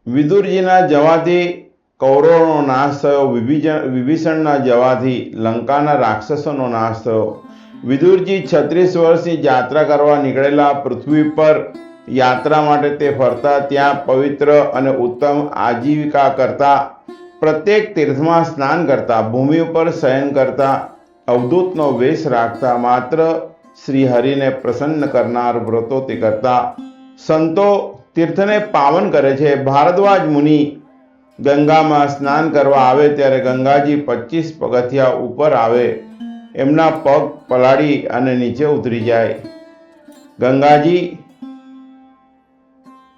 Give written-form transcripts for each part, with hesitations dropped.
વિદુરજીના જવાથી કૌરવોનો નાશ થયો, વિભીષણના જવાથી લંકાના રાક્ષસોનો નાશ થયો. વિદુરજી 36 વર્ષની યાત્રા કરવા નીકળેલા. પૃથ્વી પર યાત્રા માટે તે ફરતા, ત્યાં પવિત્ર અને ઉત્તમ આજીવિકા કરતા, પ્રત્યેક તીર્થમાં સ્નાન કરતા, ભૂમિ ઉપર શયન કરતા, અવધૂતનો વેશ રાખતા, માત્ર શ્રીહરિને પ્રસન્ન કરનાર વ્રતો તે કરતા. સંતો તીર્થને પાવન કરે છે. ભારદ્વાજ મુનિ ગંગામાં સ્નાન કરવા આવે ત્યારે ગંગાજી 25 પગથિયા ઉપર આવે, એમના પગ પલાળી અને નીચે ઉતરી જાય. ગંગાજી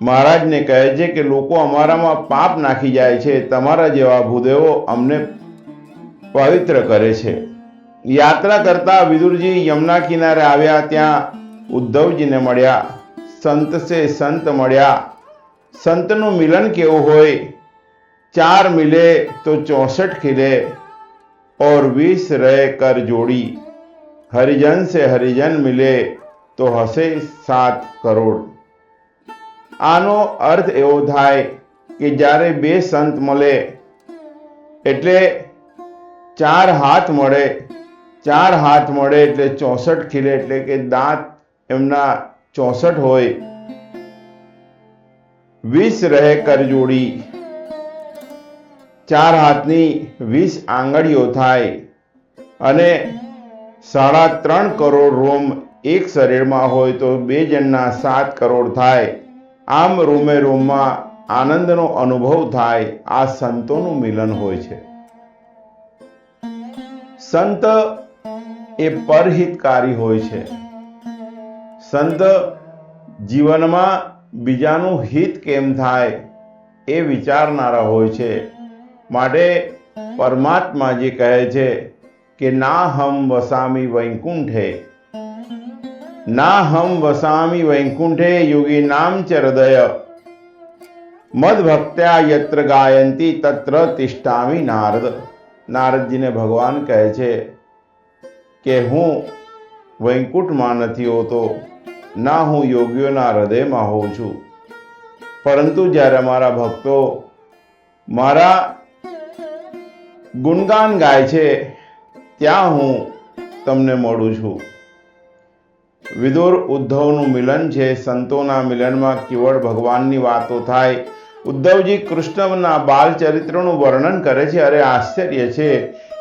મહારાજને કહે છે કે લોકો અમારામાં પાપ નાખી જાય છે, તમારા જેવા ભૂદેવો અમને પવિત્ર કરે છે. યાત્રા કરતા વિદુરજી યમુના કિનારે આવ્યા. ત્યાં ઉદ્ધવજીને મળ્યા. સંત સે સંત મળ્યા. સંતનું મિલન કેવું હોય? 4 મિલે તો 64 ખिले और 20 रहे कर जोड़ी. हरिजन से हरिजन मिले तो हसे 7 करोड़. આનો અર્થ એવો થાય કે જ્યારે 2 સંત મળે એટલે 4 હાથ મળે. 4 હાથ મળે એટલે 64 ખिले, એટલે કે દાંત એમના 64 હોય. 20 રહે કર જોડી, 4 હાથની 20 આંગળીઓ થાય અને 3.5 કરોડ રોમ એક શરીરમાં હોય તો 2 જણના 7 કરોડ થાય. આમ રોમે રોમમાં આનંદનો અનુભવ થાય. આ સંતોનું મિલન હોય છે. સંત એ પરહિતકારી હોય છે. સંત જીવનમાં બીજાનું હિત કેમ થાય એ વિચારનારા હોય છે. માટે પરમાત્માજી કહે છે કે ના હમ વસામી વૈકુંઠે, ના હમ વસામી વૈકુંઠે યોગી નામ ચ હૃદય મદ ભક્ત્યા યત્ર ગાયંતી તત્ર તિષ્ઠામી નારદ. નારદજીને ભગવાન કહે છે કે હું વૈકુંઠમાં નથી હોતો, ના હું યોગીઓના હૃદયમાં હોઉં છું, પરંતુ જ્યારે મારા ભક્તો મારા ગુણગાન ગાય છે ત્યાં હું તમને મળું છું. વિદુર ઉદ્ધવનું મિલન છે. સંતોના મિલનમાં કેવળ ભગવાનની વાતો થાય. ઉદ્ધવજી કૃષ્ણના બાલ ચરિત્રનું વર્ણન કરે છે. અરે આશ્ચર્ય છે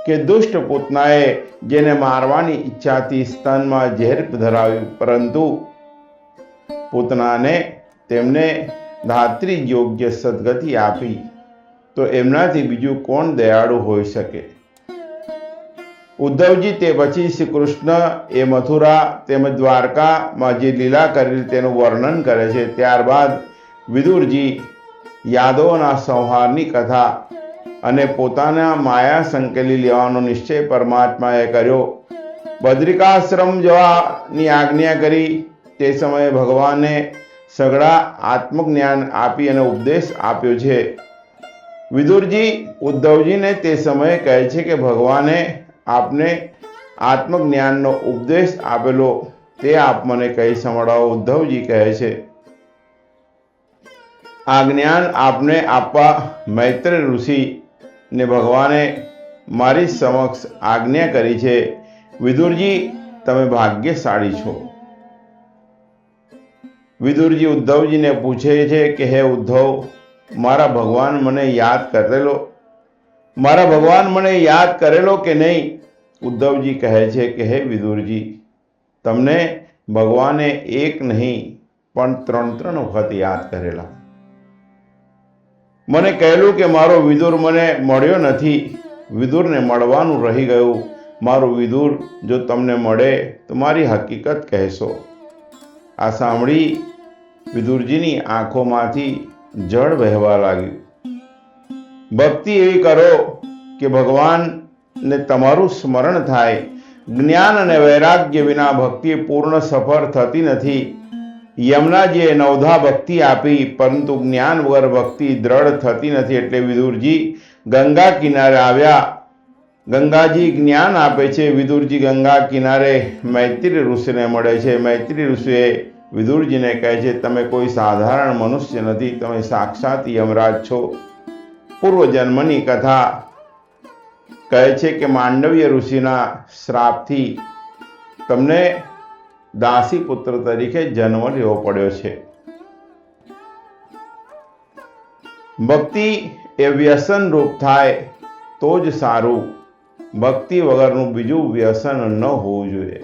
કે દુષ્ટ પૂતનાએ જેને મારવાની ઈચ્છાથી સ્તનમાં ઝેર ધરાવ્યું, પરંતુ પૂતનાને તેમને ધાત્રી યોગ્ય સદગતિ આપી, તો એમનાથી બીજું કોણ દયાળુ હોઈ શકે? ઉદ્ધવજી તે પછી શ્રી કૃષ્ણ એ મથુરા તેમજ દ્વારકામાં જે લીલા કરેલી તેનું વર્ણન કરે છે. ત્યારબાદ વિદુરજી યાદવોના સંહારની કથા અને પોતાના માયા સંકેલી લેવાનો નિશ્ચય પરમાત્માએ કર્યો. બદ્રિકાશ્રમ જવાની આજ્ઞા કરી. તે સમયે ભગવાને સઘળા આત્મજ્ઞાન આપી અને ઉપદેશ આપ્યો છે. વિદુરજી ઉદ્ધવજીને તે સમયે કહે છે કે ભગવાને આપને આત્મજ્ઞાનનો ઉપદેશ આપેલો, તે આપ મને કહી સંભળાવો. ઉદ્ધવજી કહે છે આ જ્ઞાન આપને આપવા મૈત્રેય ઋષિને ભગવાને મારી સમક્ષ આજ્ઞા કરી છે. વિદુરજી તમે ભાગ્યશાળી છો. વિદુરજી ઉદ્ધવજીને પૂછે છે કે હે ઉદ્ધવ, મારા ભગવાન મને યાદ કરેલો કે નહીં? ઉદ્ધવજી કહે છે કે હે વિદુરજી, તમને ભગવાને એક નહીં પણ 3 વખત યાદ કરેલા. મને કહેલું કે મારો વિદુર મને મળ્યો નથી. વિદુરને મળવાનું રહી ગયું. મારું વિદુર જો તમને મળે તો મારી હકીકત કહેશો. આ સાંભળી વિદુરજીની આંખોમાંથી જળ વહેવા લાગ્યું. ભક્તિ એવી કરો કે ભગવાનને તમારું સ્મરણ થાય. જ્ઞાન અને વૈરાગ્ય વિના ભક્તિ પૂર્ણ સફળ થતી નથી. યમુનાજીએ 9ધા ભક્તિ આપી, પરંતુ જ્ઞાન વગર ભક્તિ દ્રઢ થતી નથી. એટલે વિદુરજી ગંગા કિનારે આવ્યા. ગંગાજી જ્ઞાન આપે છે. વિદુરજી ગંગા કિનારે મૈત્રેય ઋષિને મળે છે. મૈત્રેય ઋષિએ વિદુરજીને કહે છે, તમે કોઈ સાધારણ મનુષ્ય નથી, તમે સાક્ષાત યમરાજ છો. પૂર્વજન્મની કથા કહે છે કે માંડવ્ય ઋષિના શ્રાપથી તમને દાસી પુત્ર તરીકે જન્મ લેવો પડ્યો છે. ભક્તિ એ વ્યસન રૂપ થાય તો જ સારું. ભક્તિ વગરનું બીજું વ્યસન ન હોવું જોઈએ.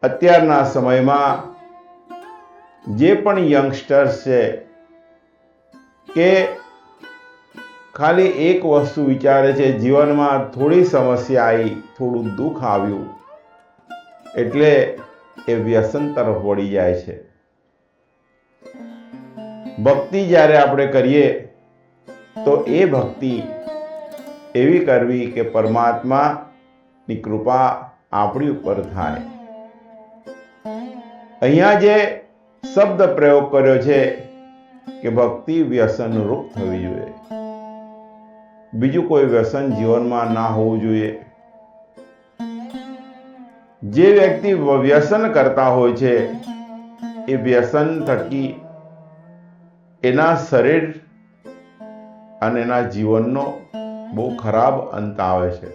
અત્યારના સમયમાં જે પણ યંગસ્ટર્સ છે કે ખાલી એક વસ્તુ વિચારે છે, જીવનમાં થોડી સમસ્યા આવી, થોડું દુઃખ આવ્યું એટલે એ વ્યસન તરફ વળી જાય છે. ભક્તિ જ્યારે આપણે કરીએ તો એ ભક્તિ એવી કરવી કે પરમાત્માની કૃપા આપણી ઉપર થાય. અહીંયા જે શબ્દ પ્રયોગ કર્યો છે કે ભક્તિ વ્યસન રૂપ થવી જોઈએ. બીજું કોઈ વ્યસન જીવનમાં ના હોવું જોઈએ. જે વ્યક્તિ વ્યસન કરતા હોય છે એ વ્યસન થકી એના શરીર અને એના જીવનનો બહુ ખરાબ અંત આવે છે.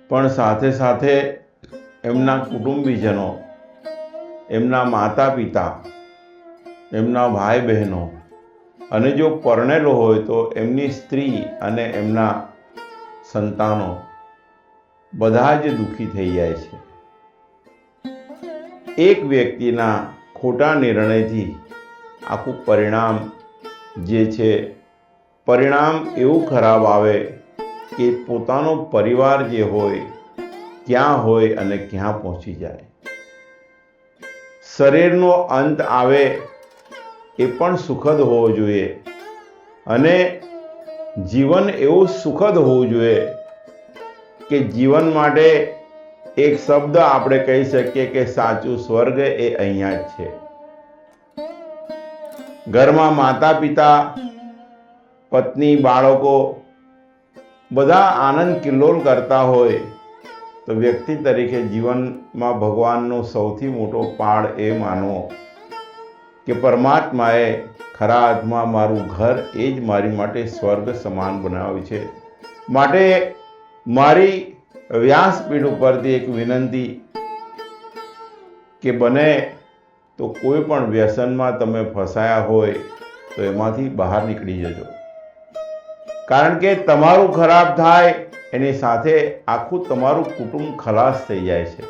પણ સાથે સાથે એમના કુટુંબીજનો, એમના માતા પિતા, એમના ભાઈ બહેનો અને જો પરણેલો હોય તો એમની સ્ત્રી અને એમના સંતાનો બધા જ દુઃખી થઈ જાય છે. એક વ્યક્તિના ખોટા નિર્ણયથી આખું પરિણામ જે છે, પરિણામ એવું ખરાબ આવે કે પોતાનો પરિવાર જે હોય ક્યાં હોય અને ક્યાં પહોંચી જાય. શરીરનો અંત આવે એ પણ સુખદ હોવો જોઈએ અને જીવન એવું સુખદ હોવું જોઈએ કે જીવન માટે એક શબ્દ આપણે કહી શકીએ કે સાચું સ્વર્ગ એ અહીંયા જ છે. ઘરમાં માતા પિતા, પત્ની, બાળકો બધા આનંદ કિલ્લોલ કરતા હોય તો વ્યક્તિ તરીકે જીવનમાં ભગવાનનો સૌથી મોટો પાડ એ માનવો કે પરમાત્માએ ખરા અર્થમાં મારું ઘર એ જ મારી માટે સ્વર્ગ સમાન બનાવ્યું છે. માટે મારી વ્યાસપીઠ ઉપરથી એક વિનંતી કે બને તો કોઈ પણ વ્યસનમાં તમે ફસાયા હોય તો એમાંથી બહાર નીકળી જજો. કારણ કે તમારું ખરાબ થાય એની સાથે આખું તમારું કુટુંબ ખલાસ થઈ જાય છે.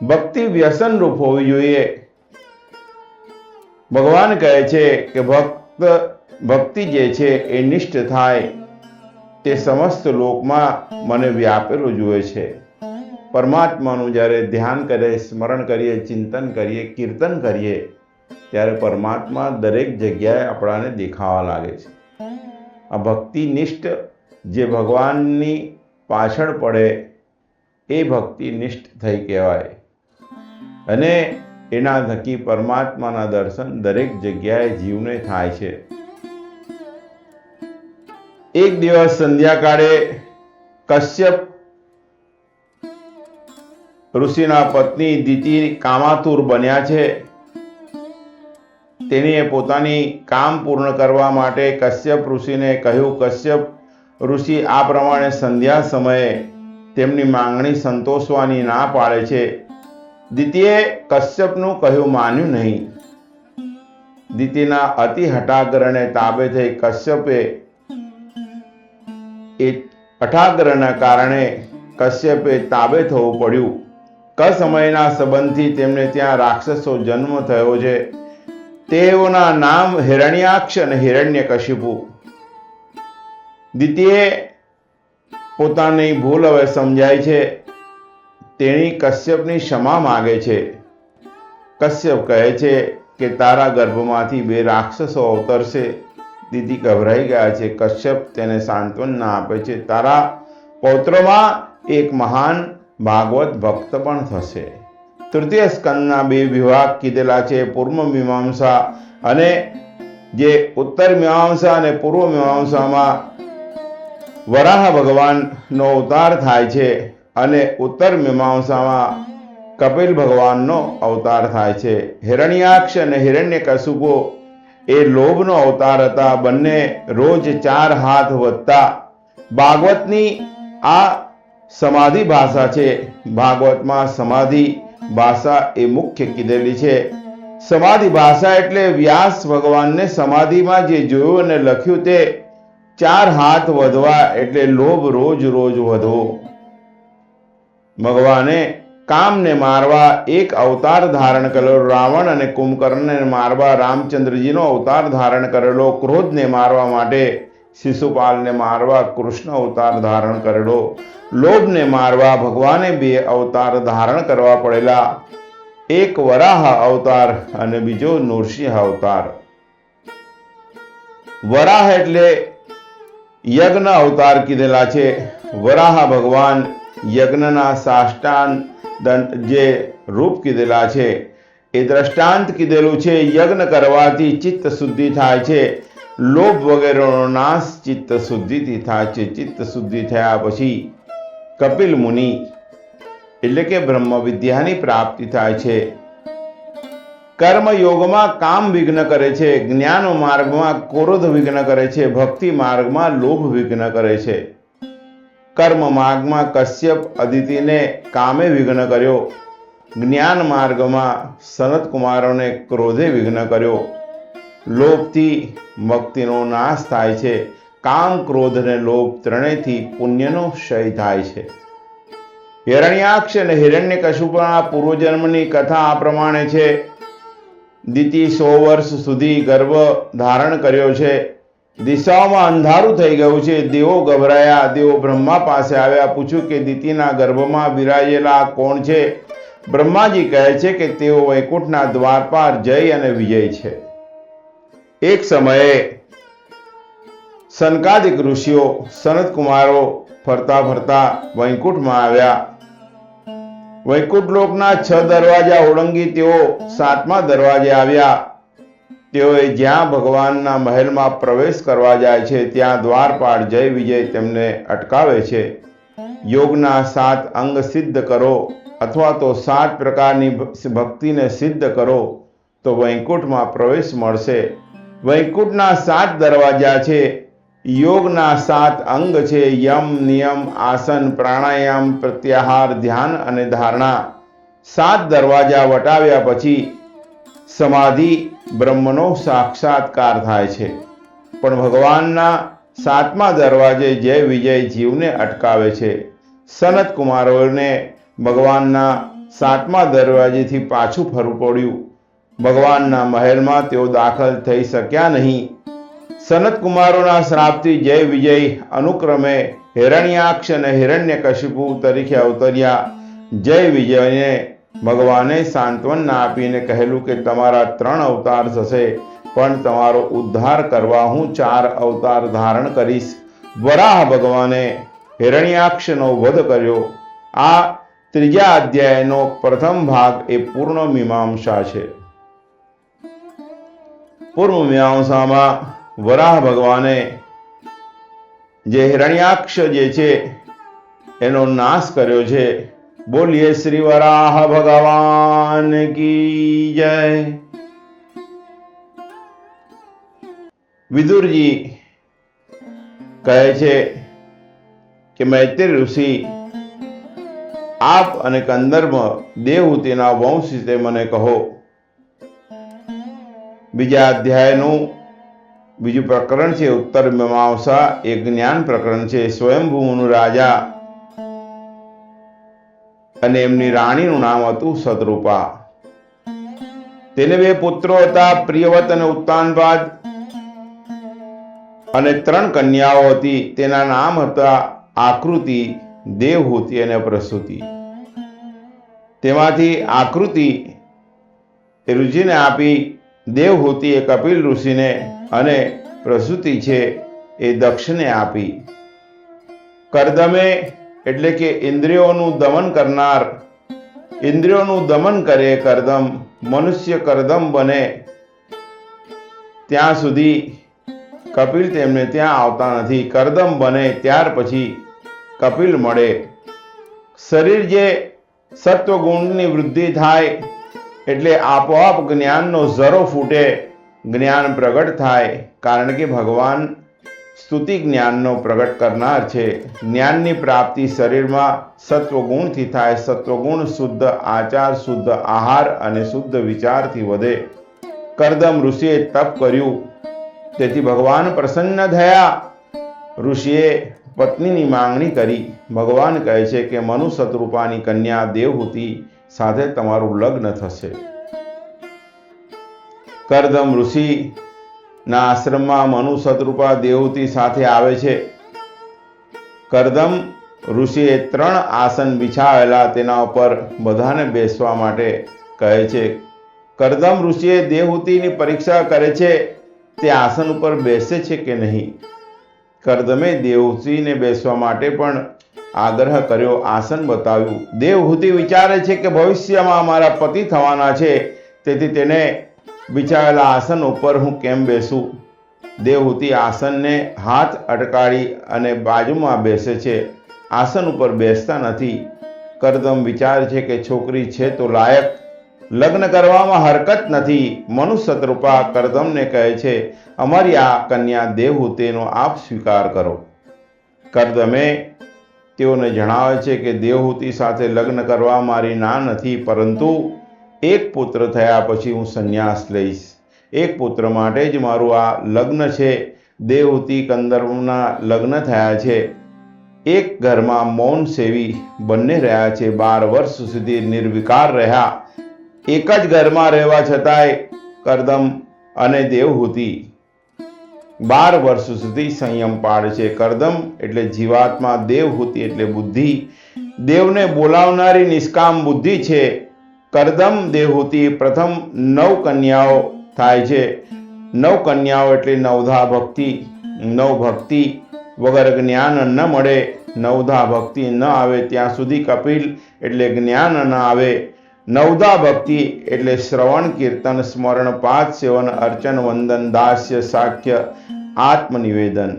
ભક્તિ વ્યસન રૂપ હોવી જોઈએ. ભગવાન કહે છે કે ભક્તિ જે છે એ નિષ્ઠ થાય તે સમસ્ત લોકમાં મને વ્યાપેલું જુએ છે. પરમાત્માનું જ્યારે ધ્યાન કરીએ, સ્મરણ કરીએ, ચિંતન કરીએ, કીર્તન કરીએ ત્યારે પરમાત્મા દરેક જગ્યાએ આપણાને દેખાવા લાગે છે. આ ભક્તિનિષ્ઠ જે ભગવાનની પાછળ પડે એ ભક્તિનિષ્ઠ થઈ કહેવાય અને એના થકી પરમાત્માના દર્શન દરેક જગ્યાએ જીવને થાય છે. એક દિવસ સંધ્યાકાળે કશ્યપ ઋષિના પત્ની દિતિ કામાતુર બન્યા છે. તેણીએ પોતાની કામ પૂર્ણ કરવા માટે કશ્યપ ઋષિને કહ્યું. કશ્યપ ઋષિ આ પ્રમાણે સંધ્યા સમયે તેમની માંગણી સંતોષવાની ના પાડે છે. દિતિએ કશ્યપનું કહ્યું માન્યું નહીં. દિતિના અતિ હઠાગ્રહને તાબે થઈ કશ્યપે એ હઠાગ્રહના કારણે કશ્યપે તાબે થવું પડ્યું. સમયના સંબંધથી તેમને ત્યાં રાક્ષસો જન્મ થયો છે. તેઓના નામ હિરણ્યાક્ષ અને હિરણ્યકશિપુ. દિતિએ પોતાની ભૂલ હવે સમજાય છે. તેણી કશ્યપની ક્ષમા માગે છે. કશ્યપ કહે છે કે તારા ગર્ભમાંથી 2 રાક્ષસો અવતરશે. દિતિ ગભરાઈ ગયા છે. કશ્યપ તેને સાંત્વના આપે છે. તારા પૌત્રમાં એક મહાન ભાગવત ભક્ત પણ થશે. તૃતીય સ્કંદના 2 વિભાગ કીધેલા છે, પૂર્વ મીમાંસા અને જે ઉત્તર મીમાંસા અને પૂર્વ મીમાંસામાં વરાહ ભગવાનનો અવતાર થાય છે અને ઉત્તર મીમાંસામાં કપિલ ભગવાનનો અવતાર થાય છે. હિરણ્યાક્ષ અને હિરણ્યકશિપુ એ લોભનો અવતાર હતા. બંને રોજ 4 હાથ વધતા. ભાગવતની આ સમાધિ ભાષા છે. ભાગવતમાં સમાધિ ભાષા એ મુખ્ય કીધેલી છે. સમાધિ ભાષા એટલે વ્યાસ ભગવાનને સમાધિમાં જે જોયું અને લખ્યું તે 4 હાથ વધવા એટલે લોભ રોજ રોજ વધવો. ભગવાને કામને મારવા એક અવતાર ધારણ કરેલો, રાવણ અને કુંભકર્ણને મારવા રામચંદ્રજીનો અવતાર ધારણ કરેલો, ક્રોધને મારવા માટે શિશુપાલને મારવા કૃષ્ણ અવતાર ધારણ કરેલો, લોભને મારવા ભગવાને 2 અવતાર ધારણ કરવા પડેલા, એક વરાહ અવતાર અને બીજો નૃસિંહ અવતાર. વરાહ એટલે યજ્ઞ અવતાર કીધેલા છે. વરાહ ભગવાન યજ્ઞના સાષ્ટાંગ જે રૂપ કીધેલા છે એ દ્રષ્ટાંત કીધેલું છે. યજ્ઞ કરવાથી ચિત્ત શુદ્ધિ થાય છે. લોભ વગેરેનો નાશ ચિત્ત શુદ્ધિથી થાય છે. ચિત્ત શુદ્ધિ થયા પછી કપિલ મુનિ એટલે કે બ્રહ્મ વિદ્યાની પ્રાપ્તિ થાય છે. કર્મયોગમાં કામ વિઘ્ન કરે છે, જ્ઞાન માર્ગમાં ક્રોધ વિઘ્ન કરે છે, ભક્તિ માર્ગમાં લોભ વિઘ્ન કરે છે. કર્મ માર્ગમાં કશ્યપ અદિતિને કામે વિઘ્ન કર્યો, જ્ઞાન માર્ગમાં સનત કુમારોને ક્રોધે વિઘ્ન કર્યો. લોભથી ભક્તિનો નાશ થાય છે. કામ, ક્રોધ અને લોભ ત્રણેયથી પુણ્યનો ક્ષય થાય છે. હિરણ્યાક્ષ અને હિરણ્યકશિપુના પૂર્વજન્મની કથા આ પ્રમાણે છે. દિતિ 100 વર્ષ સુધી ગર્ભ ધારણ કર્યો છે. દિશાઓમાં અંધારું થઈ ગયું છે. દેવો ગભરાયા. દેવો બ્રહ્મા પાસે આવ્યા. પૂછ્યું કે દિતિના ગર્ભમાં બિરાજેલા કોણ છે? બ્રહ્માજી કહે છે કે તેઓ વૈકુંઠના દ્વારપાર જય અને વિજય છે. એક સમયે સનકાદિક ઋષિઓ સનત કુમારો ફરતા ફરતા વૈકુંઠમાં આવ્યા. વૈકુંઠ લોકના 6 દરવાજા ઓળંગી તેઓ 7મા દરવાજે આવ્યા. તેઓએ જ્યાં ભગવાનના મહેલમાં પ્રવેશ કરવા જાય છે ત્યાં દ્વારપાળ જય વિજય તેમને અટકાવે છે. યોગના 7 અંગ સિદ્ધ કરો અથવા તો 7 પ્રકારની ભક્તિને સિદ્ધ કરો તો વૈકુંઠમાં પ્રવેશ મળશે. વૈકુંઠના 7 દરવાજા છે. યોગના 7 અંગ છે. યમ, નિયમ, આસન, પ્રાણાયામ, પ્રત્યાહાર, ધ્યાન અને ધારણા. 7 દરવાજા વટાવ્યા પછી સમાધિ બ્રહ્મનો સાક્ષાત્કાર થાય છે. પણ ભગવાનના 7મા દરવાજે જય વિજય જીવને અટકાવે છે. સનત કુમારોને ભગવાનના 7મા દરવાજેથી પાછું ફરવું પડ્યું. ભગવાનના મહેલમાં તેઓ દાખલ થઈ શક્યા નહીં. સનત કુમારોના શ્રાપથી જય વિજય અનુક્રમે હિરણ્યાક્ષ અને હિરણ્યકશિપુ તરીકે અવતર્યા. જય વિજયને ભગવાને સાંત્વના આપીને કહેલું કે તમારા 3 અવતાર થશે, પણ તમારો ઉદ્ધાર કરવા હું 4 અવતાર ધારણ કરીશ. વરાહ ભગવાને હિરણ્યાક્ષનો વધ કર્યો. આ 3જા અધ્યાયનો પ્રથમ ભાગ એ પૂર્ણ મીમાંસા છે. પૂર્વ મીમાંસામાં વરાહ ભગવાને જે હિરણ્યાક્ષ જે છે એનો નાશ કર્યો છે. બોલીએ શ્રી વરાહ ભગવાન કી જય. વિદુરજી કહે છે કે મૈત્રી ઋષિ આપ અને કંદર્પ દેવહૂતિના વંશ વિશે મને કહો. બીજા અધ્યાયનું બીજું પ્રકરણ છે ઉત્તર મીમાંસા. એક જ્ઞાન પ્રકરણ છે. સ્વયંભૂનું રાજા અને એમની રાણીનું નામ હતું શતરૂપા. તેને 2 પુત્રો હતા, પ્રિયવત અને ઉત્તાનપાદ, અને 3 કન્યાઓ હતી. તેના નામ હતા આકૃતિ, દેવહૂતિ અને પ્રસૂતિ. તેમાંથી આકૃતિ ઋષિને આપી, દેવહૂતિ એ કપિલ ઋષિને અને પ્રસૂતિ છે એ દક્ષને આપી. કર્દમે એટલે કે ઇન્દ્રિયોનું દમન કરનાર, ઇન્દ્રિયોનું દમન કરે કર્દમ. મનુષ્ય કર્દમ બને ત્યાં સુધી કપિલ તેમને ત્યાં આવતા નથી. કર્દમ બને ત્યાર પછી કપિલ મળે. શરીર જે સત્વગુણની વૃદ્ધિ થાય એટલે આપોઆપ જ્ઞાનનો ઝરો ફૂટે, જ્ઞાન પ્રગટ થાય, કારણ કે ભગવાન સ્તુતિ જ્ઞાનનો પ્રગટ કરનાર છે. જ્ઞાનની પ્રાપ્તિ શરીરમાં સત્વગુણથી થાય. સત્વગુણ શુદ્ધ આચાર, શુદ્ધ આહાર અને શુદ્ધ વિચારથી વધે. કરદમ ઋષિએ તપ કર્યું, તેથી ભગવાન પ્રસન્ન થયા. ઋષિએ પત્નીની માંગણી કરી. ભગવાન કહે છે કે મનુ શતરૂપાની કન્યા દેવહૂતિ સાથે તમારું લગ્ન થશે. કરદમ ઋષિ ના આશ્રમમાં મનુ શતરૂપા દેવહૂતિ સાથે આવે છે. કરદમ ઋષિએ 3 આસન બિછાવેલા, તેના ઉપર બધાને બેસવા માટે કહે છે. કરદમ ઋષિએ દેવહૂતિની પરીક્ષા કરે છે, તે આસન ઉપર બેસે છે કે નહીં. કરદમે દેવહૂતિને બેસવા માટે પણ આગ્રહ કર્યો, આસન બતાવ્યું. દેવહૂતિ વિચારે છે કે ભવિષ્યમાં મારા પતિ થવાના છે, તેથી તેને બિછાવેલા આસન ઉપર હું કેમ બેસું. દેવહૂતિ આસનને હાથ અટકાડી અને બાજુમાં બેસે છે, આસન ઉપર બેસતા નથી. કરદમ વિચારે છે કે છોકરી છે તો લાયક, લગ્ન કરવામાં હરકત નથી. મનુ શતરૂપા કરદમને કહે છે, અમારી આ કન્યા દેવહૂતિનો આપ સ્વીકાર કરો. કરદમે તેઓને જણાવે છે કે દેવહૂતિ સાથે લગ્ન કરવા મારી ના નથી, પરંતુ એક પુત્ર થયા પછી હું સંન્યાસ લઈશ. એક પુત્ર માટે જ મારું આ લગ્ન છે. દેવહૂતિ કંદર્પના લગ્ન થયા છે. એક ઘરમાં મૌન સેવી બંને રહ્યા છે. 12 વર્ષ સુધી નિર્વિકાર રહ્યા. એક જ ઘરમાં રહેવા છતાંય કરદમ અને દેવહૂતિ 12 વર્ષ સુધી સંયમ પાળે છે. કરદમ એટલે જીવાત્મા, દેવહૂતિ એટલે બુદ્ધિ, દેવને બોલાવનારી નિષ્કામ બુદ્ધિ છે. કરદમ દેવહૂતિ પ્રથમ 9 કન્યાઓ થાય છે. 9 કન્યાઓ એટલે નવધા ભક્તિ. 9 ભક્તિ વગર જ્ઞાન ન મળે. નવધા ભક્તિ ન આવે ત્યાં સુધી કપિલ એટલે જ્ઞાન ન આવે. નવધા ભક્તિ એટલે શ્રવણ, કીર્તન, સ્મરણ, પાઠ, સેવન, અર્ચન, વંદન, દાસ્ય, સાખ્ય, આત્મનિવેદન.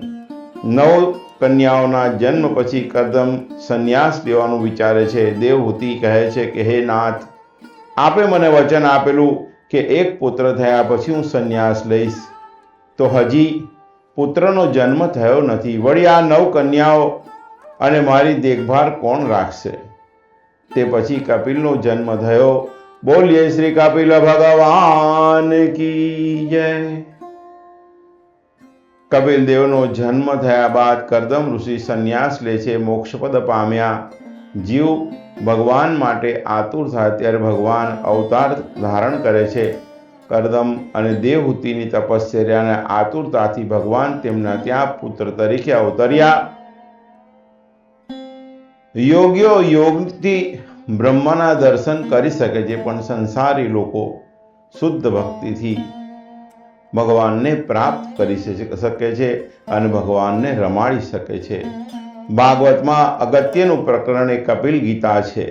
9 કન્યાઓના જન્મ પછી કરદમ સંન્યાસ લેવાનું વિચારે છે. દેવહૂતિ કહે છે કે હે નાથ, આપે મને વચન આપેલું કે એક પુત્ર થયા પછી હું સંન્યાસ લઈશ, તો હજી પુત્રનો જન્મ થયો નથી. વળી આ 9 કન્યાઓ અને મારી દેખભાળ કોણ રાખશે. તે પછી કપિલનો જન્મ થયો. બોલીએ શ્રી કપિલ ભગવાન કી જય. કપિલ દેવનો જન્મ થયા બાદ કરદમ ઋષિ સંન્યાસ લે છે. મોક્ષપદ પામ્યા. જીવ ભગવાન માટે આતુર થાય ત્યારે ભગવાન અવતાર ધારણ કરે છે. કરદમ અને દેવહૂતિની તપશ્ચર્યાને આતુરતાથી ભગવાન તેમના ત્યાં પુત્ર તરીકે અવતર્યા. યોગીઓ યોગથી બ્રહ્મના દર્શન કરી શકે છે, પણ સંસારી લોકો શુદ્ધ ભક્તિથી ભગવાનને પ્રાપ્ત કરી શકે છે અને ભગવાનને રમાડી શકે છે. ભાગવતમાં અગત્યનું પ્રકરણ એ કપિલ ગીતા છે.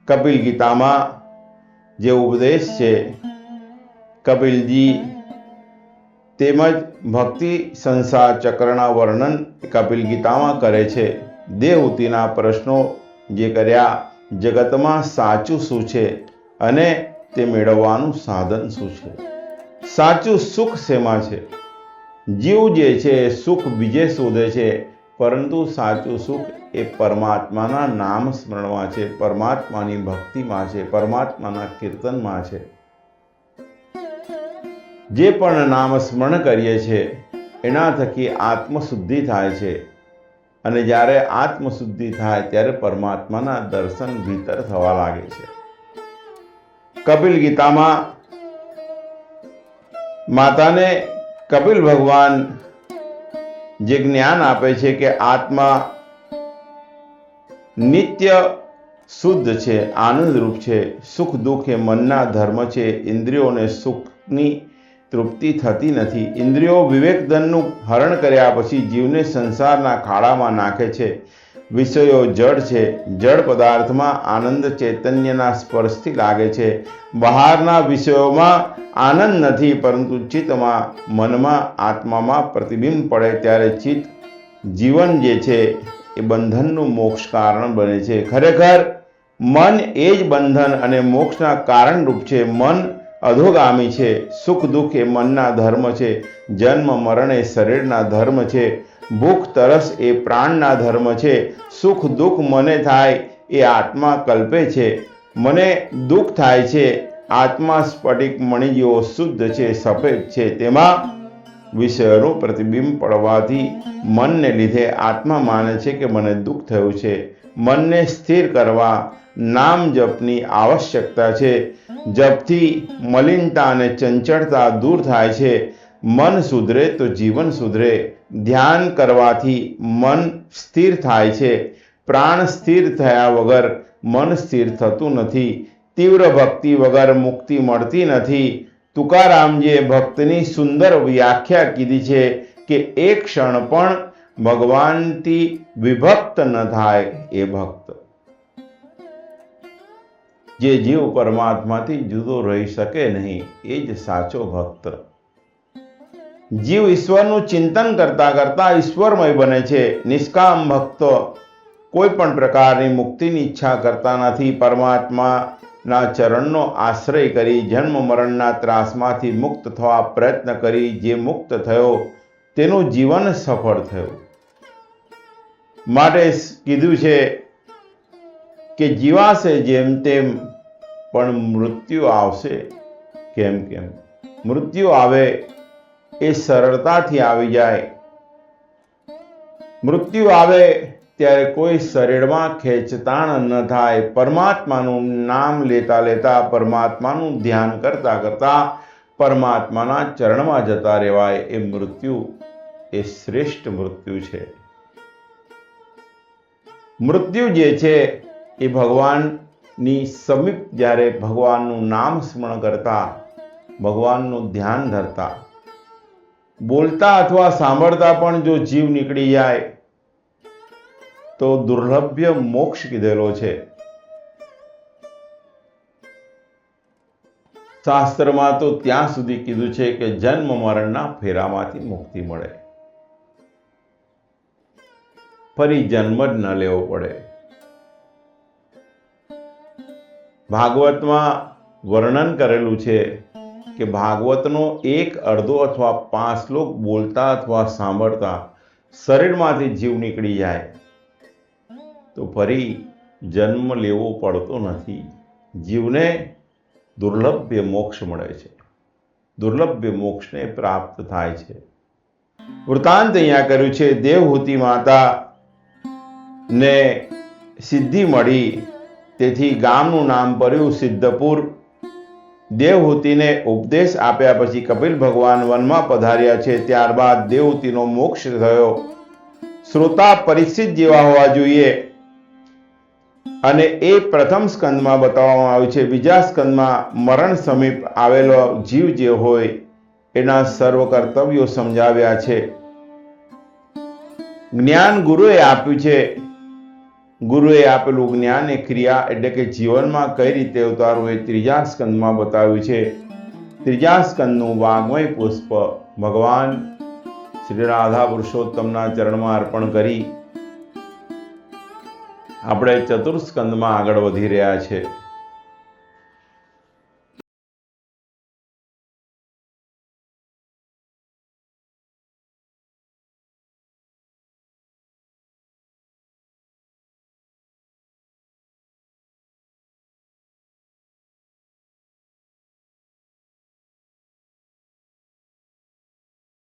કપિલ ગીતામાં જે ઉપદેશ છે, કપિલજી તેમજ ભક્તિ સંસાર ચક્રના વર્ણન કપિલ ગીતામાં કરે છે. દેવહૂતિના પ્રશ્નો જે કર્યા, જગતમાં સાચું શું છે અને તે મેળવવાનું સાધન શું છે, સાચું સુખ શેમાં છે. જીવ જે છે સુખ બીજે શોધે છે, પરંતુ સાચું સુખ એ પરમાત્માના નામ સ્મરણમાં છે, પરમાત્માની ભક્તિમાં છે, પરમાત્માના કીર્તનમાં છે. જે પણ નામ સ્મરણ કરીએ છીએ એના થકી આત્મશુદ્ધિ થાય છે, અને જ્યારે આત્મશુદ્ધિ થાય ત્યારે પરમાત્માના દર્શન ભીતર થવા લાગે છે. કપિલ ગીતામાં માતાને કપિલ ભગવાન જે જ્ઞાન આપે છે કે આત્મા નિત્ય શુદ્ધ છે, આનંદરૂપ છે. સુખ દુઃખ એ મનના ધર્મ છે. ઇન્દ્રિયોને સુખની તૃપ્તિ થતી નથી. ઇન્દ્રિયો વિવેકધનનું હરણ કર્યા પછી જીવને સંસારના ખાડામાં નાખે છે. વિષયો જડ છે. જડ પદાર્થમાં આનંદ ચૈતન્યના સ્પર્શથી લાગે છે. બહારના વિષયોમાં આનંદ નથી, પરંતુ ચિત્તમાં, મનમાં, આત્મામાં પ્રતિબિંબ પડે ત્યારે ચિત્ત જીવન જે છે એ બંધનનું મોક્ષ કારણ બને છે. ખરેખર મન એ જ બંધન અને મોક્ષના કારણરૂપ છે. મન અધોગામી છે. સુખ દુઃખ એ મનના ધર્મ છે. જન્મ મરણ એ શરીરના ધર્મ છે. ભૂખ તરસ એ પ્રાણના ધર્મ છે. સુખ દુઃખ મને થાય એ આત્મા કલ્પે છે. મને દુઃખ થાય છે. આત્મા સ્ફટિક મણિ જેવો શુદ્ધ છે, સફેદ છે. તેમાં વિષયોનું પ્રતિબિંબ પડવાથી મનને લીધે આત્મા માને છે કે મને દુઃખ થયું છે. મનને સ્થિર કરવા નામ જપની આવશ્યકતા છે. જપથી મલિનતા અને ચંચળતા દૂર થાય છે. મન સુધરે તો જીવન સુધરે. ધ્યાન કરવાથી મન સ્થિર થાય છે. પ્રાણ સ્થિર થયા વગર મન સ્થિર થતું નથી. તીવ્ર ભક્તિ વગર મુક્તિ મળતી નથી. તુકારામજીએ ભક્તની સુંદર વ્યાખ્યા કીધી છે કે એક ક્ષણ પણ ભગવાનથી વિભક્ત ન થાય એ ભક્ત. જે જીવ પરમાત્માથી જુદો રહી શકે નહીં એ જ સાચો ભક્ત. જીવ ઈશ્વરનું ચિંતન કરતા કરતા ઈશ્વરમય બને છે. નિષ્કામ ભક્ત કોઈ પણ પ્રકારની મુક્તિની ઈચ્છા કરતા નથી. પરમાત્માના ચરણનો આશ્રય કરી જન્મ મરણના ત્રાસમાંથી મુક્ત થવા પ્રયત્ન કરી જે મુક્ત થયો તેનું જીવન સફળ થયું. માટે કીધું છે કે જીવાશે જેમ તેમ પણ મૃત્યુ આવશે કેમ કેમ. મૃત્યુ આવે એ સરળતાથી આવી જાય. મૃત્યુ આવે ત્યારે કોઈ શરીરમાં ખેંચતાણ ન થાય. પરમાત્માનું નામ લેતા લેતા પરમાત્માનું ધ્યાન કરતા કરતા પરમાત્માના ચરણમાં જતા રહેવાય. એ મૃત્યુ એ શ્રેષ્ઠ મૃત્યુ છે. મૃત્યુ જે છે એ ભગવાનની સમીપ જ્યારે ભગવાનનું નામ સ્મરણ કરતા ભગવાનનું ધ્યાન ધરતા બોલતા અથવા સાંભળતા પણ જો જીવ નીકળી જાય તો દુર્લભ્ય મોક્ષ કીધેલો છે. શાસ્ત્રમાં તો ત્યાં સુધી કીધું છે કે જન્મ મરણના ફેરામાંથી મુક્તિ મળે. ફરી જન્મ જ ન લેવો પડે. ભાગવતમાં વર્ણન કરેલું છે કે ભાગવતનો એક અડધો અથવા 5 શ્લોક બોલતા અથવા સાંભળતા શરીરમાંથી જીવ નીકળી જાય તો ફરી જન્મ લેવો પડતો નથી. જીવને દુર્લભ્ય મોક્ષ મળે છે. દુર્લભ્ય મોક્ષને પ્રાપ્ત થાય છે. વૃત્તાંત અહીંયા કર્યું છે. દેવહૂતિ માતા ને સિદ્ધિ મળી તેથી ગામનું નામ પડ્યું સિદ્ધપુર. દેવહૂતિને ઉપદેશ આપ્યા પછી કપિલ ભગવાન વનમાં પધાર્યા છે. ત્યારબાદ દેવહૂતિનો મોક્ષ થયો. શ્રોતા પરીક્ષિત જેવા હોવા જોઈએ અને એ પ્રથમ સ્કંદમાં બતાવવામાં આવ્યું છે. બીજા સ્કંદમાં મરણ સમીપ આવેલો જીવ જે હોય એના સર્વ કર્તવ્યો સમજાવ્યા છે. જ્ઞાન ગુરુએ આપ્યું છે. ગુરુએ આપેલું જ્ઞાન એ ક્રિયા એટલે કે જીવનમાં કઈ રીતે ઉતારવું એ ત્રીજા સ્કંદમાં બતાવ્યું છે. ત્રીજા સ્કંદનું વાગ્મય પુષ્પ ભગવાન શ્રી રાધા પુરુષોત્તમના ચરણમાં અર્પણ કરી આપણે ચતુર્સ્કંદમાં આગળ વધી રહ્યા છે.